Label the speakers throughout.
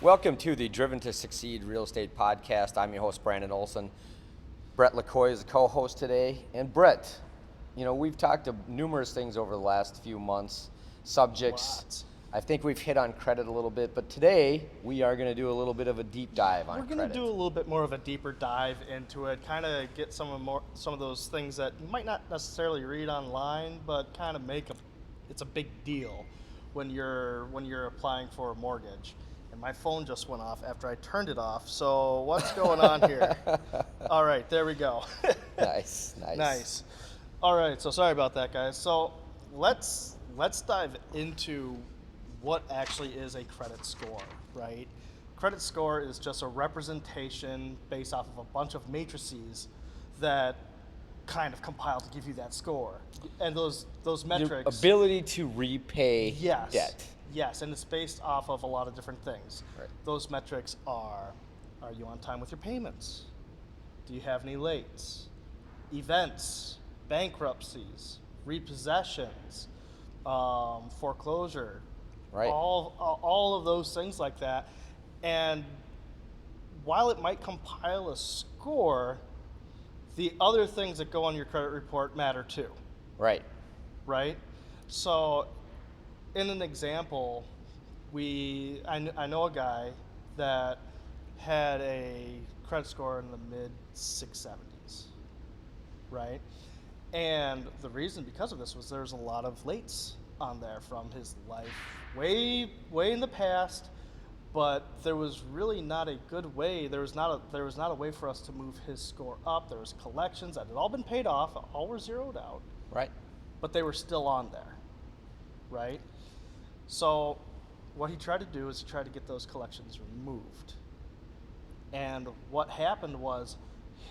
Speaker 1: Welcome to the Driven to Succeed Real Estate Podcast. I'm your host, Brandon Olson. Brett LaCoy is the co-host today. And Brett, we've talked of numerous things over the last few months, subjects.
Speaker 2: Lots.
Speaker 1: I think we've hit on credit a little bit, but today we are going to do a little bit of a deep dive on
Speaker 2: We're
Speaker 1: credit.
Speaker 2: going to do a little bit more of a deeper dive into it, kind of get some of those things that you might not necessarily read online, but kind of it's a big deal when you're applying for a mortgage. And my phone just went off after I turned it off. So what's going on here? All right, there we go.
Speaker 1: Nice.
Speaker 2: All right, so sorry about that, guys. So let's dive into what actually is a credit score, right? Credit score is just a representation based off of a bunch of matrices that kind of compile to give you that score. And those metrics...
Speaker 1: Your ability to repay
Speaker 2: Yes.
Speaker 1: debt.
Speaker 2: Yes, and it's based off of a lot of different things.
Speaker 1: Right.
Speaker 2: Those metrics are you on time with your payments? Do you have any lates? Events, bankruptcies, repossessions, foreclosure,
Speaker 1: Right.
Speaker 2: all of those things like that. And while it might compile a score, the other things that go on your credit report matter too,
Speaker 1: Right.
Speaker 2: right? So in an example, I know a guy that had a credit score in the mid 670s, right? And the reason because of this was there's a lot of lates on there from his life way in the past, but there was really not a good way. There was not a way for us to move his score up. There was collections that had all been paid off, all were zeroed out,
Speaker 1: Right.
Speaker 2: but they were still on there, right? So what he tried to do is he tried to get those collections removed. And what happened was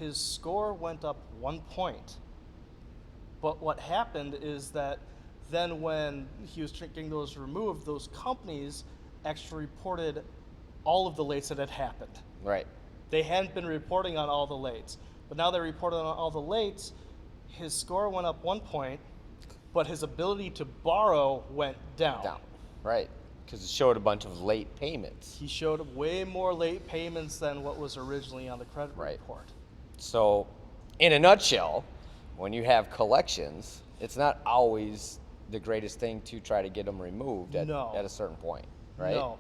Speaker 2: his score went up 1 point. But what happened is that then when he was getting those removed, those companies actually reported all of the lates that had happened.
Speaker 1: Right.
Speaker 2: They hadn't been reporting on all the lates. But now they reported on all the lates. His score went up 1 point, but his ability to borrow went down.
Speaker 1: Right. Because it showed a bunch of late payments.
Speaker 2: He showed way more late payments than what was originally on the credit
Speaker 1: Right.
Speaker 2: report.
Speaker 1: So, in a nutshell, when you have collections, it's not always the greatest thing to try to get them removed at a certain point, right?
Speaker 2: No.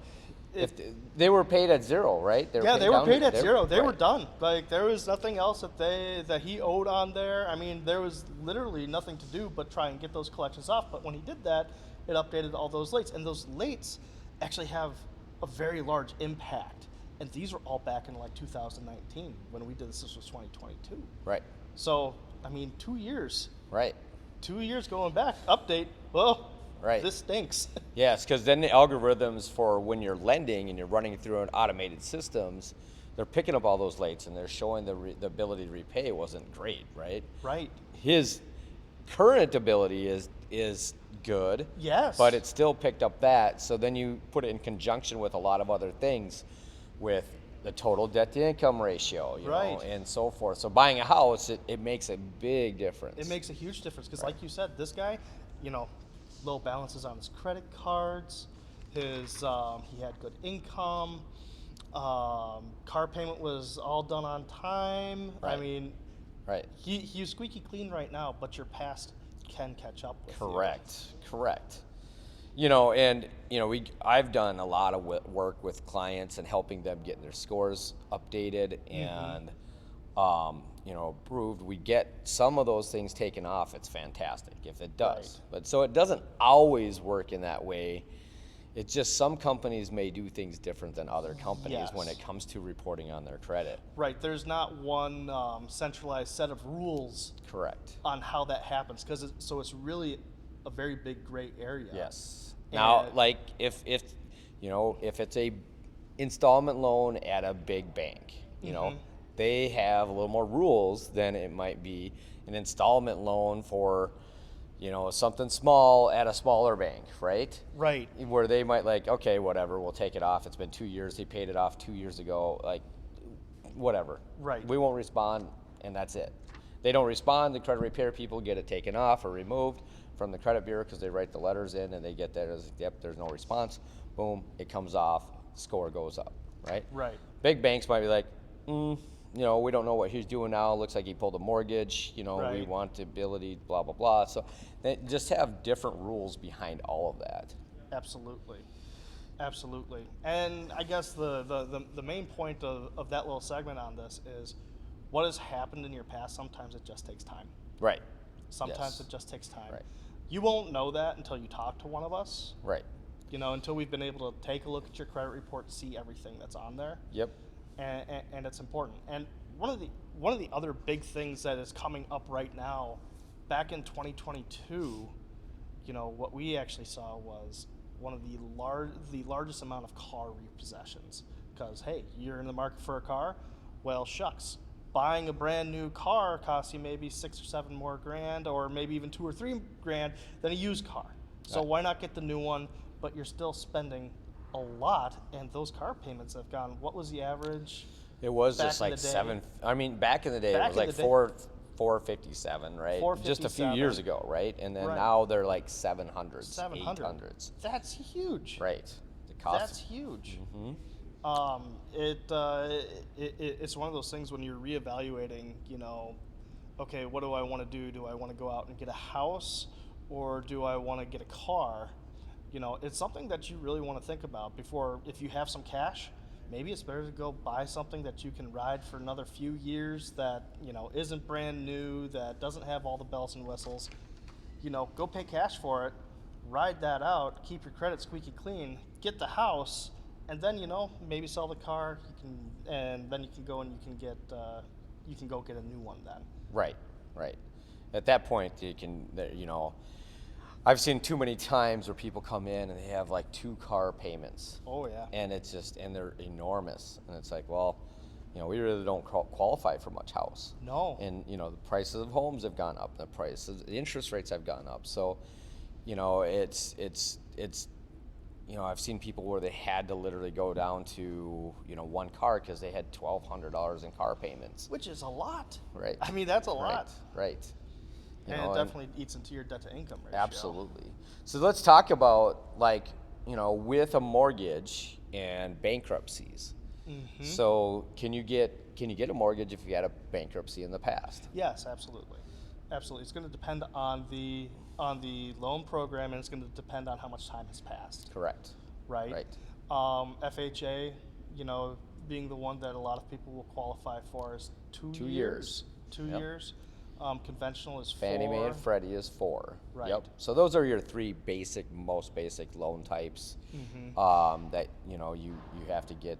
Speaker 1: If they were paid at zero, right?
Speaker 2: They were paid at zero. They were
Speaker 1: right.
Speaker 2: done. Like there was nothing else that he owed on there. I mean, there was literally nothing to do but try and get those collections off. But when he did that, it updated all those lates, and those lates actually have a very large impact. And these were all back in like 2019 when we did this. This was 2022.
Speaker 1: Right.
Speaker 2: So I mean, 2 years.
Speaker 1: Right.
Speaker 2: 2 years going back. Update. Well,
Speaker 1: right.
Speaker 2: This stinks.
Speaker 1: Yes, because then the algorithms for when you're lending and you're running through an automated systems, they're picking up all those lates and they're showing the ability to repay wasn't great, right?
Speaker 2: Right.
Speaker 1: His current ability is good.
Speaker 2: Yes.
Speaker 1: But it still picked up that. So then you put it in conjunction with a lot of other things, with the total debt to income ratio, you know, and so forth. So buying a house, it makes a big difference.
Speaker 2: It makes a huge difference because, like you said, this guy, low balances on his credit cards. He had good income. Car payment was all done on time.
Speaker 1: Right.
Speaker 2: I mean,
Speaker 1: right.
Speaker 2: He's squeaky clean right now, but your past can catch up with
Speaker 1: Correct. I've done a lot of work with clients and helping them get their scores updated and, approved. We get some of those things taken off. It's fantastic if it does.
Speaker 2: Right.
Speaker 1: But so it doesn't always work in that way. It's just some companies may do things different than other companies when it comes to reporting on their credit.
Speaker 2: Right. There's not one centralized set of rules.
Speaker 1: Correct.
Speaker 2: On how that happens, so it's really a very big gray area.
Speaker 1: Yes. Now, like if it's a installment loan at a big bank, they have a little more rules than it might be an installment loan for, something small at a smaller bank, right?
Speaker 2: Right.
Speaker 1: Where they might okay, whatever, we'll take it off. It's been 2 years. He paid it off 2 years ago. Whatever.
Speaker 2: Right.
Speaker 1: We won't respond, and that's it. They don't respond. The credit repair people get it taken off or removed from the credit bureau because they write the letters in and they get that as, yep, there's no response. Boom, it comes off, score goes up. right?
Speaker 2: Right.
Speaker 1: Big banks might be like, you know, we don't know what he's doing now. Looks like he pulled a mortgage. You know, we
Speaker 2: Right.
Speaker 1: want the ability, blah, blah, blah. So they just have different rules behind all of that.
Speaker 2: Absolutely. Absolutely. And I guess the main point of that little segment on this is what has happened in your past, sometimes it just takes time.
Speaker 1: Right.
Speaker 2: Sometimes
Speaker 1: Yes.
Speaker 2: it just takes time.
Speaker 1: Right.
Speaker 2: You won't know that until you talk to one of us,
Speaker 1: Right.
Speaker 2: you know, until we've been able to take a look at your credit report, see everything that's on there.
Speaker 1: Yep.
Speaker 2: And it's important. And one of the other big things that is coming up right now, back in 2022, you know, what we actually saw was one of the largest amount of car repossessions. Because hey, you're in the market for a car, well, shucks, buying a brand new car costs you maybe $6 or $7 more grand, or maybe even $2 or $3 grand than a used car. So
Speaker 1: Right.
Speaker 2: why not get the new one? But you're still spending a lot, and those car payments have gone. What was the average?
Speaker 1: It was
Speaker 2: Back
Speaker 1: just
Speaker 2: in
Speaker 1: like
Speaker 2: the day.
Speaker 1: seven. I mean, back in the day,
Speaker 2: Back
Speaker 1: it was
Speaker 2: in
Speaker 1: like
Speaker 2: the day.
Speaker 1: 457, right? Just a few
Speaker 2: 457.
Speaker 1: years ago, right? And then
Speaker 2: Right.
Speaker 1: now they're like 700s,
Speaker 2: 700.
Speaker 1: 800s.
Speaker 2: That's huge.
Speaker 1: Right. The cost.
Speaker 2: That's huge.
Speaker 1: Mhm.
Speaker 2: It's one of those things when you're reevaluating, you know, okay, what do I want to do? Do I want to go out and get a house, or do I want to get a car? You know, it's something that you really want to think about before. If you have some cash, maybe it's better to go buy something that you can ride for another few years, that, you know, isn't brand new, that doesn't have all the bells and whistles. You know, go pay cash for it, ride that out, keep your credit squeaky clean, get the house, and then, you know, maybe sell the car. And then you can go and you can go get a new one then.
Speaker 1: Right. Right. At that point, you know, I've seen too many times where people come in and they have like 2 car payments.
Speaker 2: Oh yeah.
Speaker 1: And it's just, and they're enormous. And it's like, well, you know, we really don't qualify for much house.
Speaker 2: No.
Speaker 1: And, you know, the prices of homes have gone up, the interest rates have gone up. So, you know, it's, you know, I've seen people where they had to literally go down to, you know, one car because they had $1,200 in car payments.
Speaker 2: Which is a lot.
Speaker 1: Right.
Speaker 2: I mean, that's a lot.
Speaker 1: Right. You
Speaker 2: And
Speaker 1: know,
Speaker 2: it definitely eats into your debt to income ratio.
Speaker 1: Absolutely. So let's talk about, like, you know, with a mortgage and bankruptcies.
Speaker 2: Mm-hmm.
Speaker 1: So can you get a mortgage if you had a bankruptcy in the past?
Speaker 2: Yes, absolutely. Absolutely. It's going to depend on the loan program, and it's going to depend on how much time has passed.
Speaker 1: Correct.
Speaker 2: Right.
Speaker 1: Right.
Speaker 2: FHA, you know, being the one that a lot of people will qualify for is 2
Speaker 1: 2
Speaker 2: years.
Speaker 1: years.
Speaker 2: 2
Speaker 1: Yep.
Speaker 2: years. Conventional is 4.
Speaker 1: Fannie Mae and Freddie is 4.
Speaker 2: Right.
Speaker 1: Yep. So those are your 3 most basic loan types that, you know, you have to get,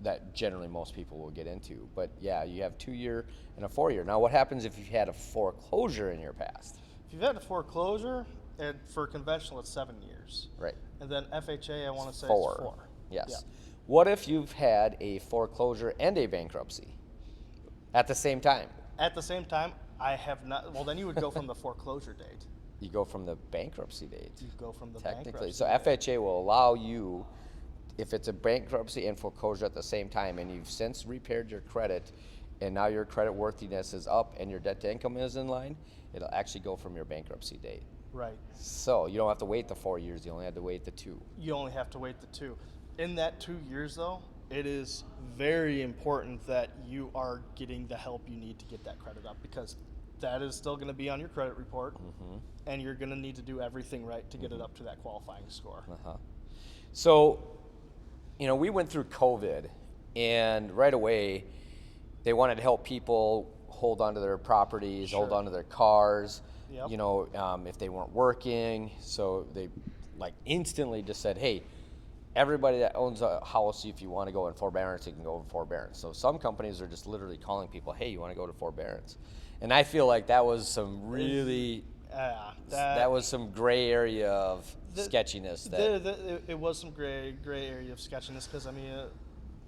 Speaker 1: that generally most people will get into. But yeah, you have 2-year and a 4-year. Now, what happens if you've had a foreclosure in your past?
Speaker 2: If you've had a foreclosure, and for conventional it's 7 years.
Speaker 1: Right.
Speaker 2: And then FHA, I want to say
Speaker 1: 4.
Speaker 2: it's 4.
Speaker 1: Yes.
Speaker 2: Yeah.
Speaker 1: What if you've had a foreclosure and a bankruptcy at the same time?
Speaker 2: At the same time, I have not. Well, then you would go from the foreclosure date.
Speaker 1: You go from the bankruptcy date.
Speaker 2: You go from the
Speaker 1: Technically.
Speaker 2: bankruptcy
Speaker 1: So
Speaker 2: date.
Speaker 1: FHA will allow you, if it's a bankruptcy and foreclosure at the same time, and you've since repaired your credit, and now your credit worthiness is up and your debt to income is in line, it'll actually go from your bankruptcy date.
Speaker 2: Right.
Speaker 1: So you don't have to wait the 4 years, you only have to wait the 2.
Speaker 2: You only have to wait the 2. In that 2 years, though, it is very important that you are getting the help you need to get that credit up, because that is still going to be on your credit report, and you're going to need to do everything right to get it up to that qualifying score.
Speaker 1: So, you know, we went through COVID, and right away, they wanted to help people hold on to their properties, hold
Speaker 2: Sure.
Speaker 1: on to their cars,
Speaker 2: Yep.
Speaker 1: you know, if they weren't working. So they like instantly just said, hey, everybody that owns a house, if you want to go in forbearance, you can go in forbearance. So some companies are just literally calling people, hey, you want to go to forbearance? And I feel like that was some really, that was some gray area of sketchiness.
Speaker 2: It was some gray area of sketchiness, because, I mean,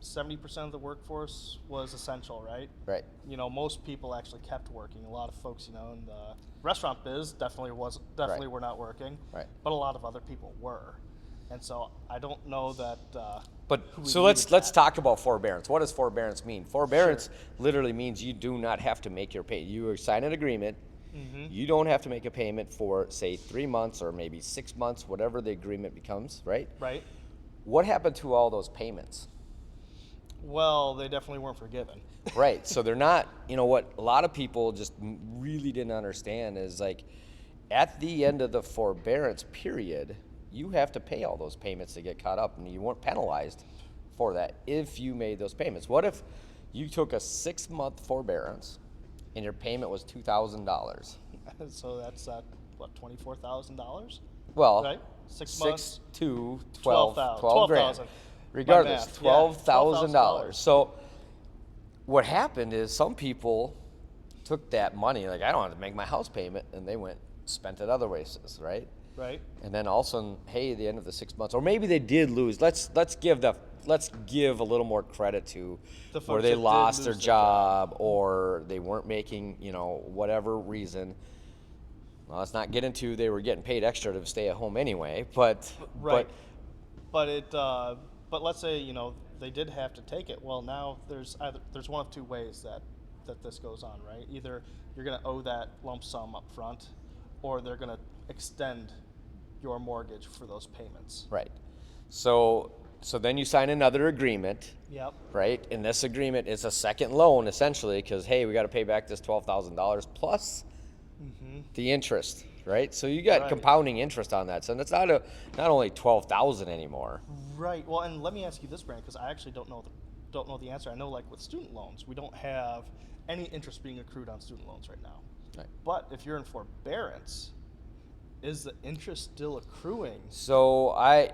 Speaker 2: 70% of the workforce was essential, right?
Speaker 1: Right.
Speaker 2: You know, most people actually kept working. A lot of folks, you know, in the restaurant biz definitely were not working.
Speaker 1: Right.
Speaker 2: But a lot of other people were. And so I don't know that.
Speaker 1: But
Speaker 2: who
Speaker 1: so
Speaker 2: we
Speaker 1: let's
Speaker 2: needed that.
Speaker 1: talk about forbearance. What does forbearance mean? Forbearance literally means you do not have to make your pay. You sign an agreement. You don't have to make a payment for, say, 3 months or maybe 6 months, whatever the agreement becomes, right?
Speaker 2: Right.
Speaker 1: What happened to all those payments?
Speaker 2: Well, they definitely weren't forgiven.
Speaker 1: Right. So they're not, what a lot of people just really didn't understand is like at the end of the forbearance period, you have to pay all those payments to get caught up, and you weren't penalized for that if you made those payments. What if you took a 6-month forbearance and your payment was $2,000?
Speaker 2: So that's what, $24,000?
Speaker 1: Well,
Speaker 2: Right? 6 months.
Speaker 1: 6 to
Speaker 2: 12,000.
Speaker 1: 12 grand.
Speaker 2: 12,000.
Speaker 1: Regardless,
Speaker 2: math, yeah,
Speaker 1: $12,000. So what happened is some people took that money, like I don't have to make my house payment, and they spent it other ways, right?
Speaker 2: Right.
Speaker 1: And then all of a sudden, hey, at the end of the 6 months, or maybe they did lose. Let's give a little more credit to
Speaker 2: The
Speaker 1: where
Speaker 2: folks
Speaker 1: they
Speaker 2: that did
Speaker 1: lost
Speaker 2: lose
Speaker 1: their
Speaker 2: their
Speaker 1: job or they weren't making, whatever reason. Well, let's not get into they were getting paid extra to stay at home anyway, but
Speaker 2: Right. But let's say they did have to take it. Well, now there's one of two ways that this goes on, right? Either you're going to owe that lump sum up front, or they're going to extend your mortgage for those payments.
Speaker 1: right. So then you sign another agreement,
Speaker 2: Yep.
Speaker 1: right? And this agreement is a second loan essentially, because hey, we got to pay back this $12,000 plus the interest, right? So you got
Speaker 2: Right.
Speaker 1: compounding interest on that. So it's not only 12,000 anymore.
Speaker 2: Right. Well, and let me ask you this, Brandon, because I actually don't know the answer. I know, like with student loans, we don't have any interest being accrued on student loans right now.
Speaker 1: Right.
Speaker 2: But if you're in forbearance, is the interest still accruing?
Speaker 1: So I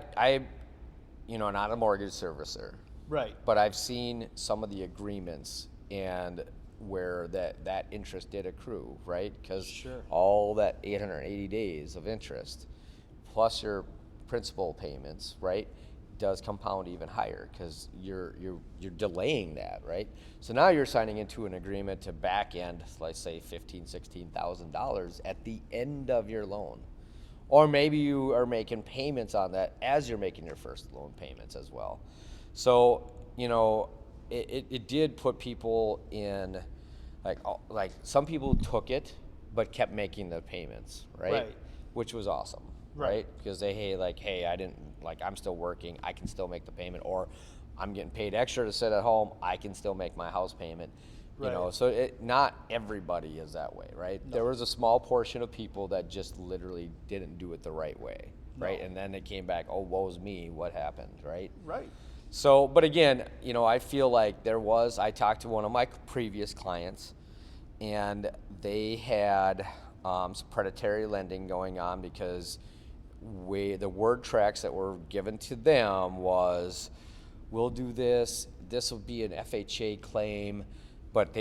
Speaker 1: not a mortgage servicer,
Speaker 2: Right.
Speaker 1: but I've seen some of the agreements and where that interest did accrue, right? Because
Speaker 2: Sure.
Speaker 1: all that 880 days of interest plus your principal payments, right, does compound even higher because you're delaying that, right? So now you're signing into an agreement to back end, let's say $16,000 at the end of your loan. Or maybe you are making payments on that as you're making your first loan payments as well. So, it did put people in, like some people took it but kept making the payments, right?
Speaker 2: Right.
Speaker 1: Which was awesome,
Speaker 2: Right.
Speaker 1: right? Because I'm still working, I can still make the payment, or I'm getting paid extra to sit at home, I can still make my house payment.
Speaker 2: Right.
Speaker 1: So not everybody is that way, right?
Speaker 2: No.
Speaker 1: There was a small portion of people that just literally didn't do it the right way, right?
Speaker 2: No.
Speaker 1: And then it came back, oh, woe's me, what happened, right?
Speaker 2: Right.
Speaker 1: So, but again, I feel like I talked to one of my previous clients, and they had some predatory lending going on because the word tracks that were given to them was, we'll do this will be an FHA claim, but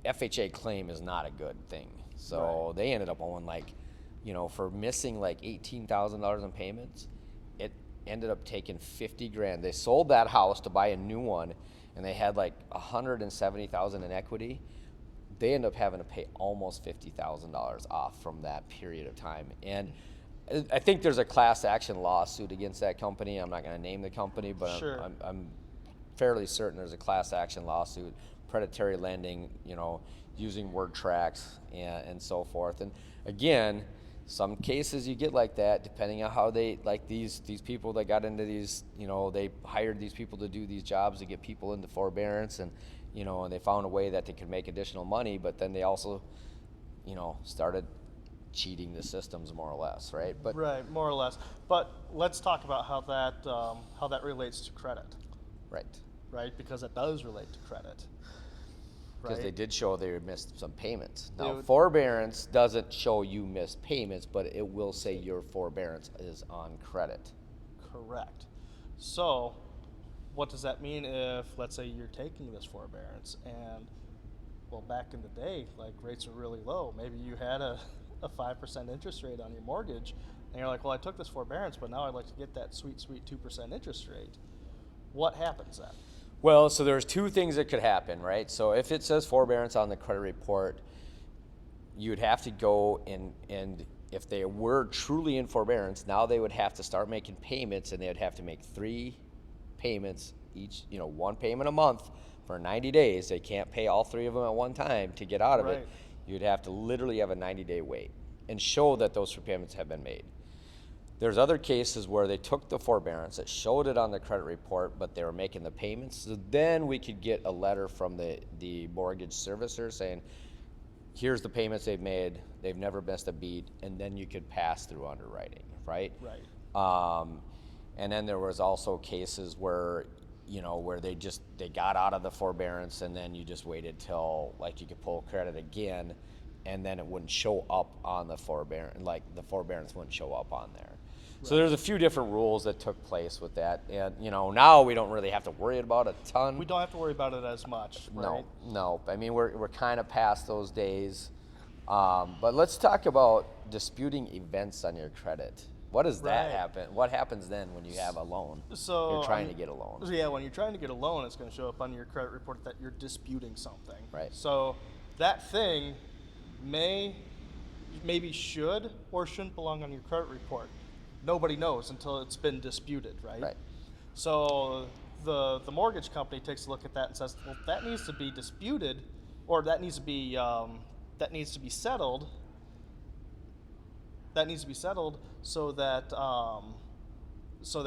Speaker 1: FHA claim is not a good thing. So
Speaker 2: Right.
Speaker 1: they ended up owing for missing like $18,000 in payments, it ended up taking 50 grand. They sold that house to buy a new one, and they had like 170,000 in equity. They end up having to pay almost $50,000 off from that period of time. And I think there's a class action lawsuit against that company. I'm not going to name the company, but
Speaker 2: Sure.
Speaker 1: I'm fairly certain there's a class action lawsuit, predatory lending, using word tracks and so forth. And again, some cases you get like that, depending on how they, like these people that got into these, they hired these people to do these jobs to get people into forbearance, and and they found a way that they could make additional money, but then they also, started cheating the systems more or less, right? But
Speaker 2: Right. More or less. But let's talk about how that relates to credit,
Speaker 1: right.
Speaker 2: right? Because it does relate to credit.
Speaker 1: Because
Speaker 2: Right.
Speaker 1: they did show they missed some payments. Now,
Speaker 2: would-
Speaker 1: forbearance doesn't show you missed payments, but it will say your forbearance is on credit.
Speaker 2: Correct. So, what does that mean if, let's say, you're taking this forbearance and, well, back in the day, like rates were really low. Maybe you had a 5% interest rate on your mortgage, and you're like, well, I took this forbearance, but now I'd like to get that sweet 2% interest rate. What happens then?
Speaker 1: Well, so there's two things that could happen, right? So if it says forbearance on the credit report, you would have to go and if they were truly in forbearance, now they would have to start making payments, and they would have to make 3 payments each, 1 payment a month for 90 days. They can't pay all 3 of them at one time to get out of
Speaker 2: Right.
Speaker 1: it. You'd have to literally have a 90-day wait and show that those repayments have been made. There's other cases where they took the forbearance, it showed it on the credit report, but they were making the payments. So then we could get a letter from the mortgage servicer saying, here's the payments they've made, they've never missed a beat, and then you could pass through underwriting, right?
Speaker 2: Right.
Speaker 1: And then there was also cases where, where they got out of the forbearance, and then you just waited till, like, you could pull credit again, and then it wouldn't show up on the forbearance, like the forbearance wouldn't show up on there. So there's a few different rules that took place with that, and now we don't really have to worry about a ton.
Speaker 2: We don't have to worry about it as much, right?
Speaker 1: No. I mean, we're kind of past those days. But let's talk about disputing events on your credit. What does that happen? What happens then when you have a loan?
Speaker 2: So
Speaker 1: you're trying to get a loan.
Speaker 2: Yeah, when you're trying to get a loan, it's going to show up on your credit report that you're disputing something.
Speaker 1: Right.
Speaker 2: So that thing maybe should or shouldn't belong on your credit report. Nobody knows until it's been disputed, right?
Speaker 1: Right.
Speaker 2: So the mortgage company takes a look at that and says, well, that needs to be disputed, or that needs to be settled. That needs to be settled so that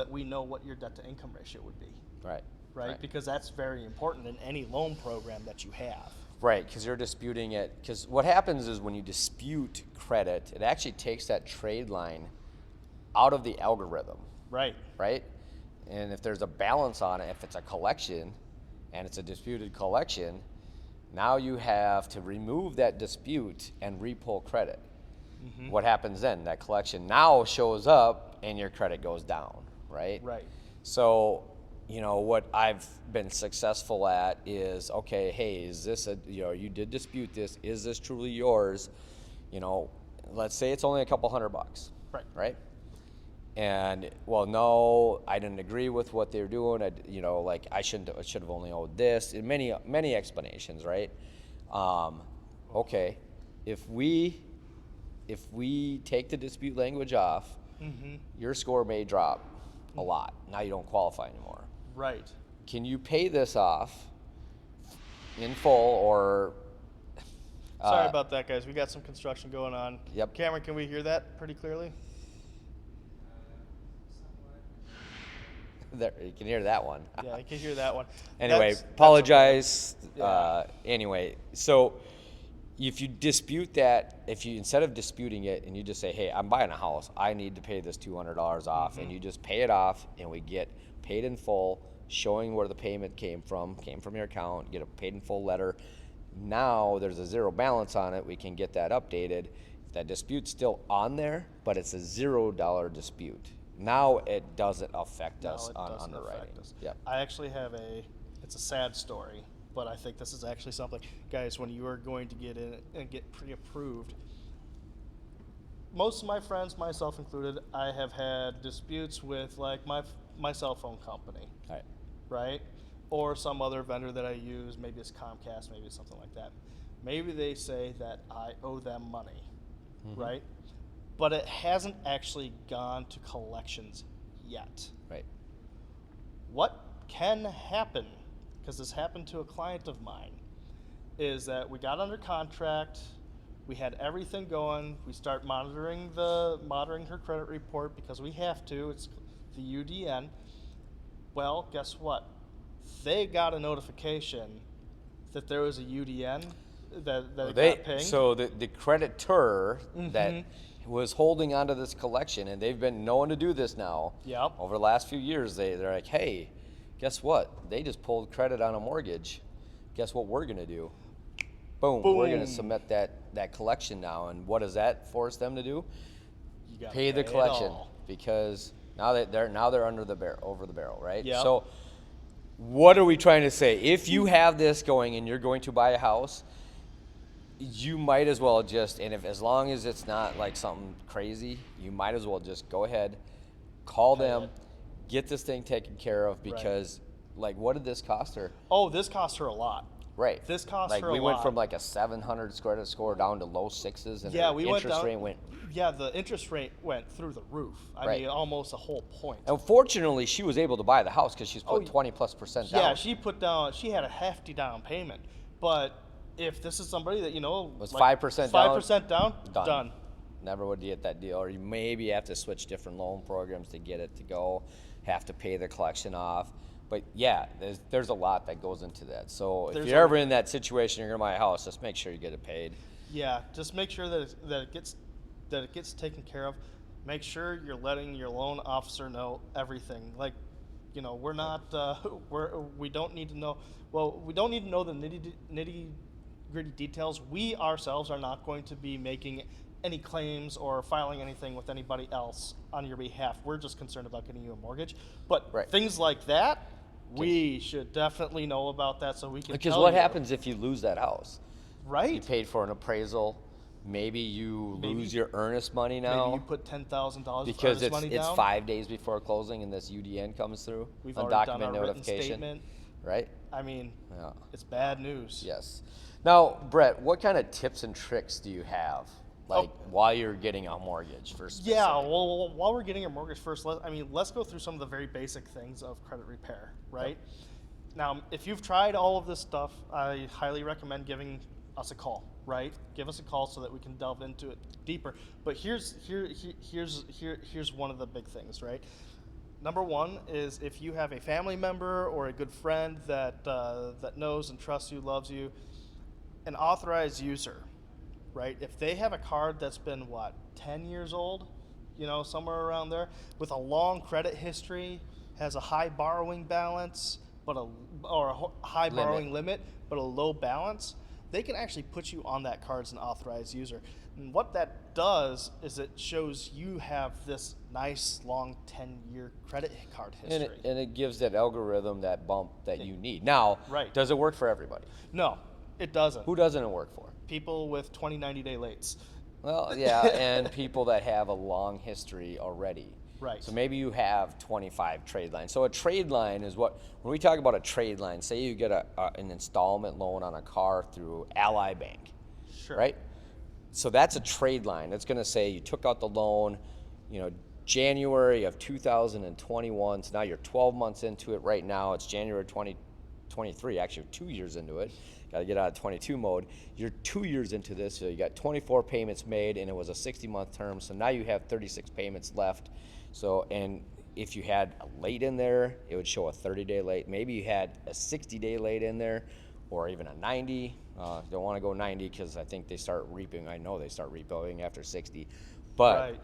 Speaker 2: we know what your debt to income ratio would be. Right. Because that's very important in any loan program that you have.
Speaker 1: Right, because you're disputing it. Because what happens is when you dispute credit, it actually takes that trade line out of the algorithm.
Speaker 2: Right.
Speaker 1: And if there's a balance on it, if it's a collection and it's a disputed collection, now you have to remove that dispute and repull credit. Mm-hmm. What happens then? That collection now shows up and your credit goes down, right?
Speaker 2: Right.
Speaker 1: So, what I've been successful at is, okay, hey, is this you did dispute this, is this truly yours? Let's say it's only a couple $100. Right? And, well, no, I didn't agree with what they were doing. I should have only owed this. And many explanations, right? Okay, if we take the dispute language off,
Speaker 2: mm-hmm.
Speaker 1: your score may drop a lot. Now you don't qualify anymore.
Speaker 2: Right.
Speaker 1: Can you pay this off in full or?
Speaker 2: Sorry about that, guys. We got some construction going on.
Speaker 1: Yep.
Speaker 2: Cameron, can we hear that pretty clearly?
Speaker 1: There, you can hear that one.
Speaker 2: Yeah, I can hear that one.
Speaker 1: Anyway, apologize. Anyway, so if you dispute that, instead of disputing it and you just say, hey, I'm buying a house, I need to pay this $200 off,
Speaker 2: mm-hmm.
Speaker 1: and you just pay it off, and we get paid in full, showing where the payment came from your account, get a paid in full letter. Now there's a zero balance on it. We can get that updated. That dispute's still on there, but it's a $0 dispute. Now it doesn't affect us on underwriting. Yep.
Speaker 2: I actually have it's a sad story, but I think this is actually something. Guys, when you are going to get in and get pre-approved, most of my friends, myself included, I have had disputes with like my cell phone company. Right? Or some other vendor that I use, maybe it's Comcast, maybe it's something like that. Maybe they say that I owe them money, mm-hmm. right? But it hasn't actually gone to collections yet.
Speaker 1: Right.
Speaker 2: What can happen, because this happened to a client of mine, is that we got under contract, we had everything going, we start monitoring her credit report because we have to, it's the UDN. Well, guess what? They got a notification that there was a UDN that got pinged.
Speaker 1: So the creditor
Speaker 2: mm-hmm.
Speaker 1: that was holding onto this collection, and they've been known to do this now.
Speaker 2: Yep.
Speaker 1: Over the last few years, they're like, hey, guess what? They just pulled credit on a mortgage. Guess what we're gonna do? Boom. We're gonna submit that collection now, and what does that force them to do?
Speaker 2: You gotta
Speaker 1: pay the collection, because now they're over the barrel, right?
Speaker 2: Yep.
Speaker 1: So what are we trying to say? If you have this going and you're going to buy a house, you might as well as long as it's not like something crazy, you might as well just go ahead, call them, get this thing taken care of, because like, what did this cost her?
Speaker 2: Oh, this cost her a lot.
Speaker 1: Right.
Speaker 2: This cost her a lot.
Speaker 1: We went from like a 700 credit score down to low sixes, and the interest rate went.
Speaker 2: Yeah, the interest rate went through the roof. I mean, almost a whole point.
Speaker 1: Unfortunately, she was able to buy the house because she's put 20+% down.
Speaker 2: Yeah, she had a hefty down payment. But if this is somebody that,
Speaker 1: was like 5% down,
Speaker 2: 5% down, done.
Speaker 1: never would get that deal. Or you maybe have to switch different loan programs to get it to go, have to pay the collection off. But yeah, there's a lot that goes into that. So if you're ever in that situation, you're going to buy a house, just make sure you get it paid.
Speaker 2: Yeah, just make sure that it gets taken care of. Make sure you're letting your loan officer know everything. Like, you know, we're not we don't need to know. Well, we don't need to know the nitty gritty details. We ourselves are not going to be making any claims or filing anything with anybody else on your behalf. We're just concerned about getting you a mortgage. But things like that, we should definitely know about that so we can.
Speaker 1: Because what happens if you lose that house?
Speaker 2: Right.
Speaker 1: You paid for an appraisal. Maybe you lose your earnest money now.
Speaker 2: Maybe you put $10,000
Speaker 1: because
Speaker 2: earnest money down.
Speaker 1: It's 5 days before closing and this UDN comes through.
Speaker 2: We've already done our
Speaker 1: notification.
Speaker 2: written statement.
Speaker 1: Right?
Speaker 2: I mean, it's bad news.
Speaker 1: Yes. Now, Brett, what kind of tips and tricks do you have? While you're getting a mortgage first.
Speaker 2: Yeah, well, while we're getting a mortgage first, let's go through some of the very basic things of credit repair, right? Yep. Now, if you've tried all of this stuff, I highly recommend giving us a call, right? Give us a call so that we can delve into it deeper. But here's one of the big things, right? Number one is if you have a family member or a good friend that knows and trusts you, loves you, an authorized user, right? If they have a card that's been 10 years old, somewhere around there, with a long credit history, has a high borrowing balance, or a high borrowing limit, but a low balance, they can actually put you on that card as an authorized user. And what that does is it shows you have this nice long 10-year credit card history.
Speaker 1: And it gives that algorithm that bump that you need. Now, does it work for everybody?
Speaker 2: No, it doesn't.
Speaker 1: Who doesn't it work for?
Speaker 2: People with 20, 90-day lates.
Speaker 1: Well, yeah, and people that have a long history already.
Speaker 2: Right.
Speaker 1: So maybe you have 25 trade lines. So a trade line is when we talk about a trade line, say you get an installment loan on a car through Ally Bank.
Speaker 2: Sure.
Speaker 1: Right? So that's a trade line. It's going to say you took out the loan, January of 2021. So now you're 12 months into it right now. It's January 2023, actually 2 years into it. Got to get out of 22 mode. You're 2 years into this, so you got 24 payments made, and it was a 60-month term. So now you have 36 payments left. So, and if you had a late in there, it would show a 30-day late. Maybe you had a 60-day late in there, or even a 90. Don't want to go 90 because I think they start reaping. I know they start reaping after 60. But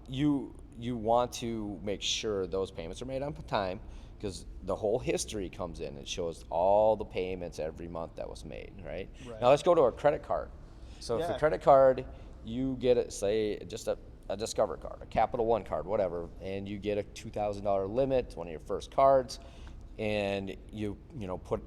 Speaker 1: you want to make sure those payments are made on time, because the whole history comes in. It shows all the payments every month that was made, right? Now let's go to a credit card. So if a credit card, you get it, say just a Discover card, a Capital One card, whatever, and you get a $2,000 limit, one of your first cards, and you put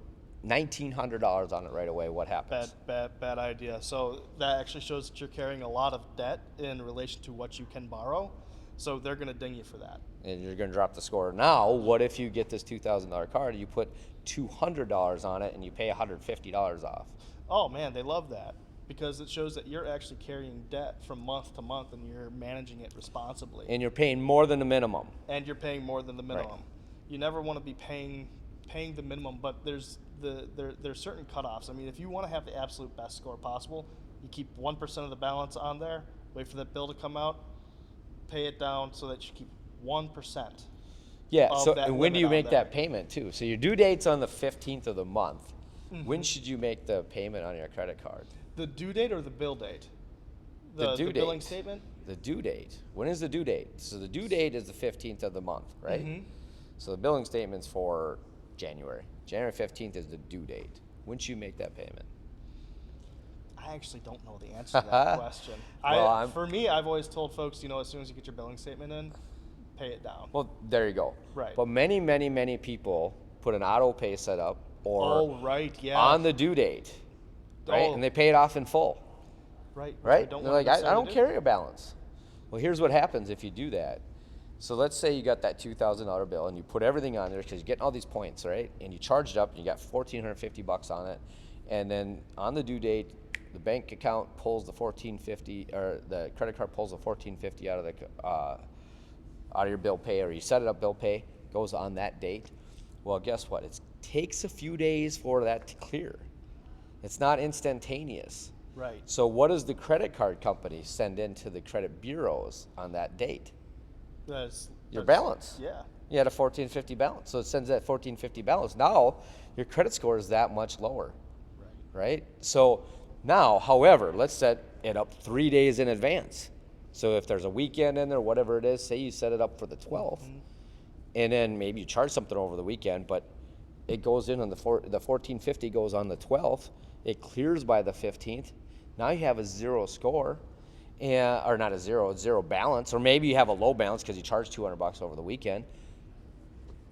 Speaker 1: $1,900 on it right away. What happens?
Speaker 2: Bad idea. So that actually shows that you're carrying a lot of debt in relation to what you can borrow. So they're going to ding you for that.
Speaker 1: And you're going to drop the score. Now, what if you get this $2,000 card, you put $200 on it, and you pay $150 off?
Speaker 2: Oh, man, they love that, because it shows that you're actually carrying debt from month to month, and you're managing it responsibly.
Speaker 1: And you're paying more than the minimum.
Speaker 2: And you're paying more than the minimum.
Speaker 1: Right.
Speaker 2: You never want to be paying the minimum, but there's certain cutoffs. I mean, if you want to have the absolute best score possible, you keep 1% of the balance on there, wait for that bill to come out, pay it down so that you keep 1%.
Speaker 1: Yeah, so and when do you make that payment too? So your due date's on the 15th of the month. Mm-hmm. When should you make the payment on your credit card?
Speaker 2: The due date or the bill date?
Speaker 1: The due
Speaker 2: date. The billing statement?
Speaker 1: The due date. When is the due date? So the due date is the 15th of the month, right?
Speaker 2: Mm-hmm.
Speaker 1: So the billing statement's for January. January 15th is the due date. When should you make that payment?
Speaker 2: I actually don't know the answer to that question. For me, I've always told folks, as soon as you get your billing statement in, pay it down.
Speaker 1: Well, there you go.
Speaker 2: Right.
Speaker 1: But many, many, many people put an auto pay setup on the due date, right? And they pay it off in full.
Speaker 2: Right.
Speaker 1: Right? They're like, I don't carry a balance. Well, here's what happens if you do that. So let's say you got that $2,000 bill and you put everything on there because you're getting all these points, right? And you charged it up and you got $1,450 on it. And then on the due date, the bank account pulls the $1,450, or the credit card pulls the $1,450 out of your bill pay, or you set it up bill pay, goes on that date. Well, guess what? It takes a few days for that to clear. It's not instantaneous.
Speaker 2: Right.
Speaker 1: So what does the credit card company send into the credit bureaus on that date? Your balance.
Speaker 2: Yeah.
Speaker 1: You had a 1450 balance, so it sends that 1450 balance. Now your credit score is that much lower, right? So now, however, let's set it up 3 days in advance. So if there's a weekend in there, whatever it is, say you set it up for the 12th, and then maybe you charge something over the weekend, but it goes in on the 1450 goes on the 12th. It clears by the 15th. Now you have a zero score, or not a zero balance, or maybe you have a low balance because you charged $200 over the weekend.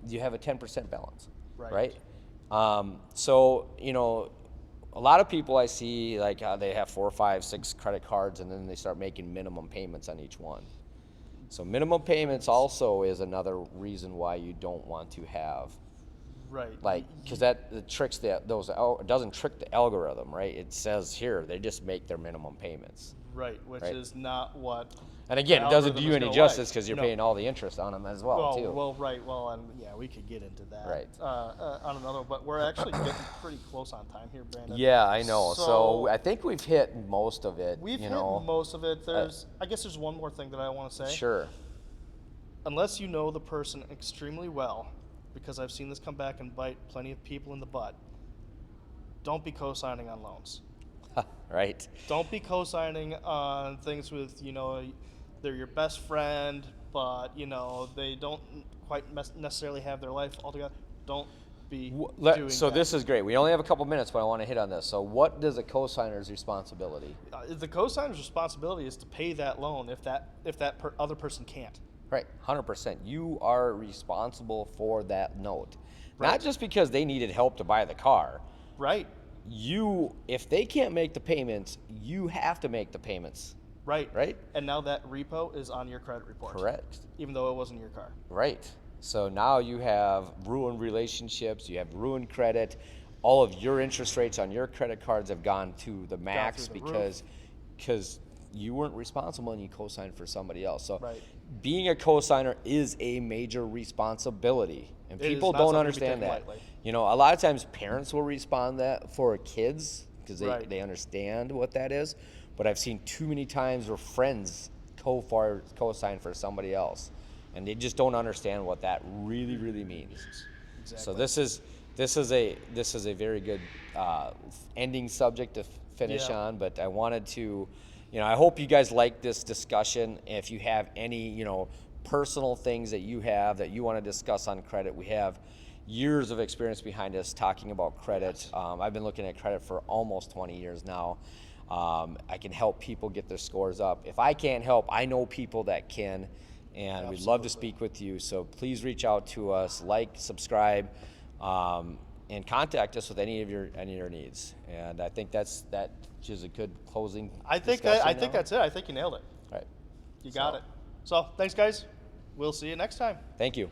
Speaker 1: You have a 10% balance, right? So, you know, a lot of people I see, like they have 4, 5, 6 credit cards, and then they start making minimum payments on each one. So minimum payments also is another reason why you don't want to have, like, because that tricks it doesn't trick the algorithm, right? It says here they just make their minimum payments.
Speaker 2: Right, which is not what.
Speaker 1: And again, it doesn't do you any justice because you're
Speaker 2: No.
Speaker 1: paying all the interest on them as well, too.
Speaker 2: And yeah, we could get into that on another, but we're actually getting pretty close on time here, Brandon.
Speaker 1: Yeah, I know. So I think we've hit most of it.
Speaker 2: We've hit most of it. I guess there's one more thing that I want to say.
Speaker 1: Sure.
Speaker 2: Unless you know the person extremely well, because I've seen this come back and bite plenty of people in the butt, don't be co-signing on loans.
Speaker 1: Right.
Speaker 2: Don't be co-signing on things with, you know, they're your best friend, but, you know, they don't quite necessarily have their life all together. Don't be doing
Speaker 1: So
Speaker 2: that.
Speaker 1: this is great. We only have a couple minutes, but I want to hit on this. So what does a co-signer's responsibility?
Speaker 2: The co-signer's responsibility is to pay that loan if that other person can't.
Speaker 1: Right, 100%. You are responsible for that note. Not just because they needed help to buy the car.
Speaker 2: Right.
Speaker 1: If they can't make the payments, you have to make the payments. Right?
Speaker 2: And now that repo is on your credit report.
Speaker 1: Correct.
Speaker 2: Even though it wasn't your car.
Speaker 1: Right. So now you have ruined relationships, you have ruined credit. All of your interest rates on your credit cards have gone to the max because you weren't responsible and you co-signed for somebody else. So being a co-signer is a major responsibility. And people don't understand that.
Speaker 2: Lightly.
Speaker 1: You know, a lot of times parents will respond that for kids because they understand what that is. But I've seen too many times where friends co-sign for somebody else, and they just don't understand what that really, really means. Exactly. So this is a very good ending subject to finish on. But I wanted to, you know, I hope you guys like this discussion. If you have any, you know, personal things that you have that you want to discuss on credit, we have years of experience behind us talking about credit. I've been looking at credit for almost 20 years now. I can help people get their scores up. If I can't help, I know people that can, and we'd love to speak with you. So please reach out to us, like, subscribe, and contact us with any of your needs. And I think that is a good closing.
Speaker 2: I think that's it. I think you nailed it.
Speaker 1: All right.
Speaker 2: You got it. So thanks, guys. We'll see you next time.
Speaker 1: Thank you.